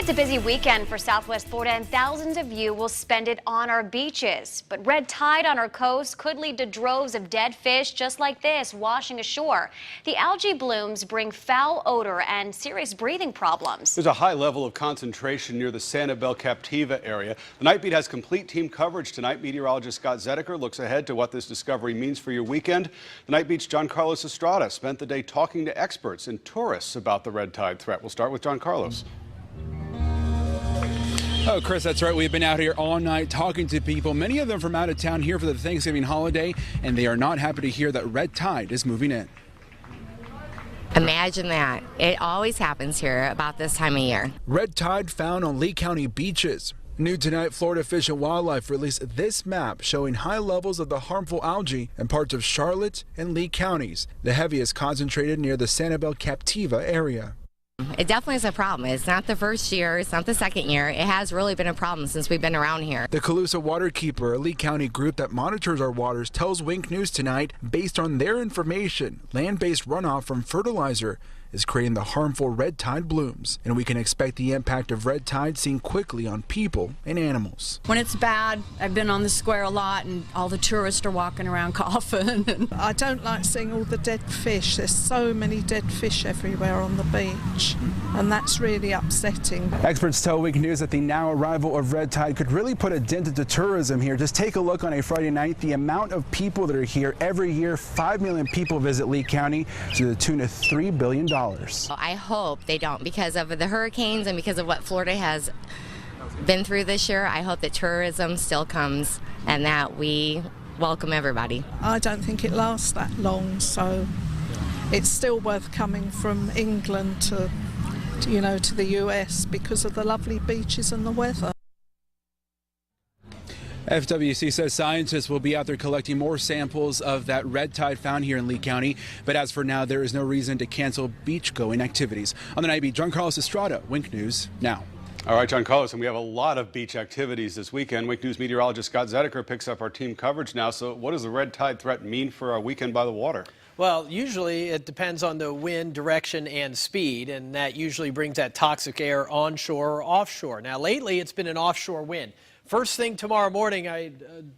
It's a busy weekend for Southwest Florida, and thousands of you will spend it on our beaches. But red tide on our coast could lead to droves of dead fish just like this washing ashore. The algae blooms bring foul odor and serious breathing problems. There's a high level of concentration near the Sanibel Captiva area. The Night Beat has complete team coverage tonight. Meteorologist Scott Zedeker looks ahead to what this discovery means for your weekend. The Night Beat's John-Carlos Estrada spent the day talking to experts and tourists about the red tide threat. We'll start with John-Carlos. Oh, Chris, that's right. We've been out here all night talking to people, many of them from out of town here for the Thanksgiving holiday, and they are not happy to hear that red tide is moving in. Imagine that. It always happens here about this time of year. Red tide found on Lee County beaches. New tonight, Florida Fish and Wildlife released this map showing high levels of the harmful algae in parts of Charlotte and Lee counties, the heaviest concentrated near the Sanibel Captiva area. It definitely is a problem. It's not the first year, it's not the second year. It has really been a problem since we've been around here. The Calusa Waterkeeper, a Lee County group that monitors our waters, tells Wink News tonight, based on their information, land-based runoff from fertilizer is creating the harmful red tide blooms, and we can expect the impact of red tide seen quickly on people and animals. When it's bad, I've been on the square a lot and all the tourists are walking around coughing. I don't like seeing all the dead fish. There's so many dead fish everywhere on the beach, and that's really upsetting. Experts tell Week News that the now arrival of red tide could really put a dent into tourism here. Just take a look on a Friday night. The amount of people that are here every year, 5 million people visit Lee County to the tune of $3 billion. I hope they don't, because of the hurricanes and because of what Florida has been through this year. I hope that tourism still comes and that we welcome everybody. I don't think it lasts that long, so it's still worth coming from England to the US because of the lovely beaches and the weather. FWC says scientists will be out there collecting more samples of that red tide found here in Lee County. But as for now, there is no reason to cancel beach-going activities. On the Night Beat, John-Carlos Estrada, Wink News Now. All right, John-Carlos, and we have a lot of beach activities this weekend. Wink News meteorologist Scott Zedeker picks up our team coverage now. So what does the red tide threat mean for our weekend by the water? Well, usually it depends on the wind direction and speed, and that usually brings that toxic air onshore or offshore. Now, lately it's been an offshore wind. First thing tomorrow morning, I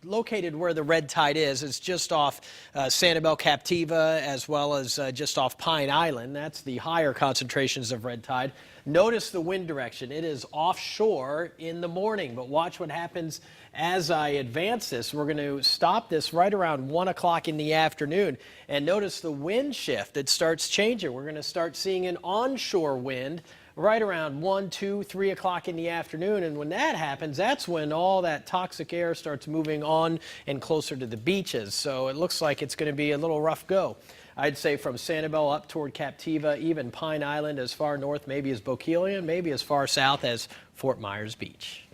located where the red tide is. It's just off Sanibel Captiva as well as just off Pine Island. That's the higher concentrations of red tide. Notice the wind direction. It is offshore in the morning, but watch what happens as I advance this. We're going to stop this right around 1 o'clock in the afternoon, and notice the wind shift. It starts changing. We're going to start seeing an onshore wind right around 1, 2, 3 o'clock in the afternoon. And when that happens, that's when all that toxic air starts moving on and closer to the beaches. So it looks like it's going to be a little rough go. I'd say from Sanibel up toward Captiva, even Pine Island, as far north maybe as Bokeelian, maybe as far south as Fort Myers Beach.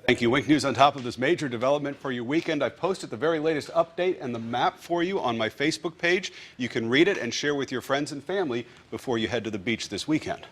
Thank you. Wink News on top of this major development for your weekend. I've posted the very latest update and the map for you on my Facebook page. You can read it and share with your friends and family before you head to the beach this weekend.